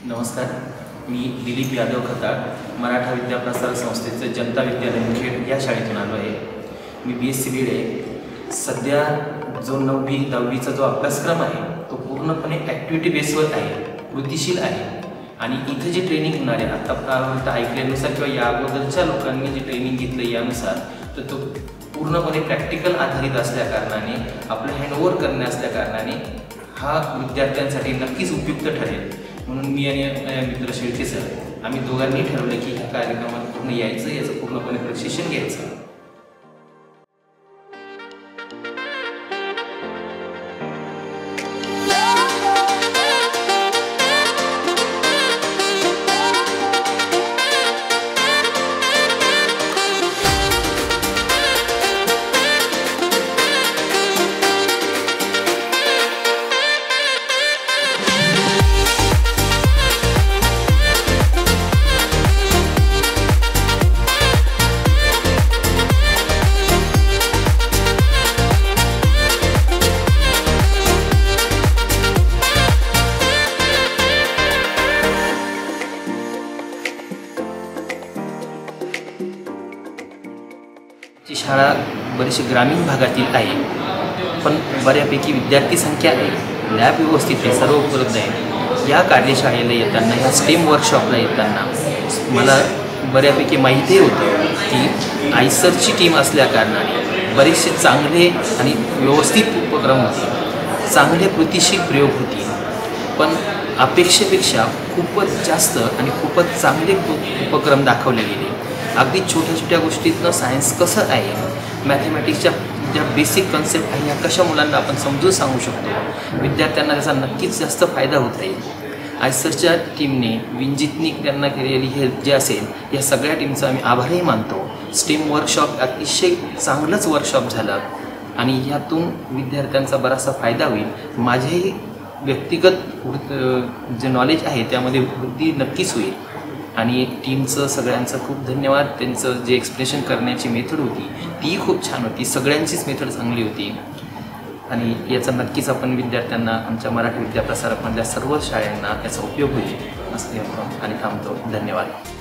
नमस्कार, मी दिलीप यादव खताळ, मराठा विद्याप्रसारक संस्थेचे जनता विद्यालय मुखेड या शाळेतून आलो आहे। मी BSc बीड आहे। सध्या जो 9वी 10वीचा जो अभ्यासक्रम आहे तो पूर्णपणे ॲक्टिव्हिटी बेसवर आहे, कृतीशील आहे आणि इथे जे ट्रेनिंग होणार आहे आतापर्यंत ऐकल्यानुसार किंवा या अगोदरच्या लोकांनी जे ट्रेनिंग घेतलं यानुसार तर तो पूर्णपणे प्रॅक्टिकल आधारित असल्या कारणाने आपलं हँडओव्हर करणे असल्या कारणाने हा विद्यार्थ्यांसाठी नक्कीच उपयुक्त ठरेल। म्हणून मी आणि मित्र शेळके सर आम्ही दोघांनी ठरवलं की ह्या कार्यक्रमात पूर्ण यायचं, याचं पूर्णपणे प्रशिक्षण घ्यायचं। ची शाळा बरीचशी ग्रामीण भागातील आहे, पण बऱ्यापैकी विद्यार्थी संख्या आहे, लॅब व्यवस्थित आहे, सर्व उपलब्ध आहे। या कार्यशाळेला येताना, ह्या स्टेम वर्कशॉपला येताना मला बऱ्यापैकी माहिती होतं की आयसरची टीम असल्या कारणाने बरेचसे चांगले आणि व्यवस्थित उपक्रम होते, चांगले कृतीशील प्रयोग होते, पण अपेक्षेपेक्षा खूपच जास्त आणि खूपच चांगले उपक्रम दाखवले गेले। अगदी छोट्या छोट्या गोष्टीतनं सायन्स कसं आहे, मॅथमॅटिक्सच्या ज्या बेसिक कन्सेप्ट आहे ह्या कशा मुलांना आपण समजून सांगू शकतो, विद्यार्थ्यांना त्याचा नक्कीच जास्त फायदा होत आहे। आयसरच्या टीमने विंजितनी त्यांना केलेली हेल्प जे असेल या सगळ्या टीमचा आम्ही आभारही मानतो। स्टेम वर्कशॉप अतिशय चांगलंच वर्कशॉप झालं आणि यातून विद्यार्थ्यांचा बराचसा फायदा होईल। माझेही व्यक्तिगत जे नॉलेज आहे त्यामध्ये वृद्धी नक्कीच होईल आणि टीमचं सगळ्यांचं खूप धन्यवाद। त्यांचं जे एक्सप्रेशन करण्याची मेथड होती ती खूप छान होती, सगळ्यांचीच मेथड चांगली होती आणि याचा नक्कीच आपण विद्यार्थ्यांना आमच्या मराठी विद्याप्रसारकमधल्या सर्व शाळांना याचा उपयोग होईल असं आणि थांबतो। धन्यवाद।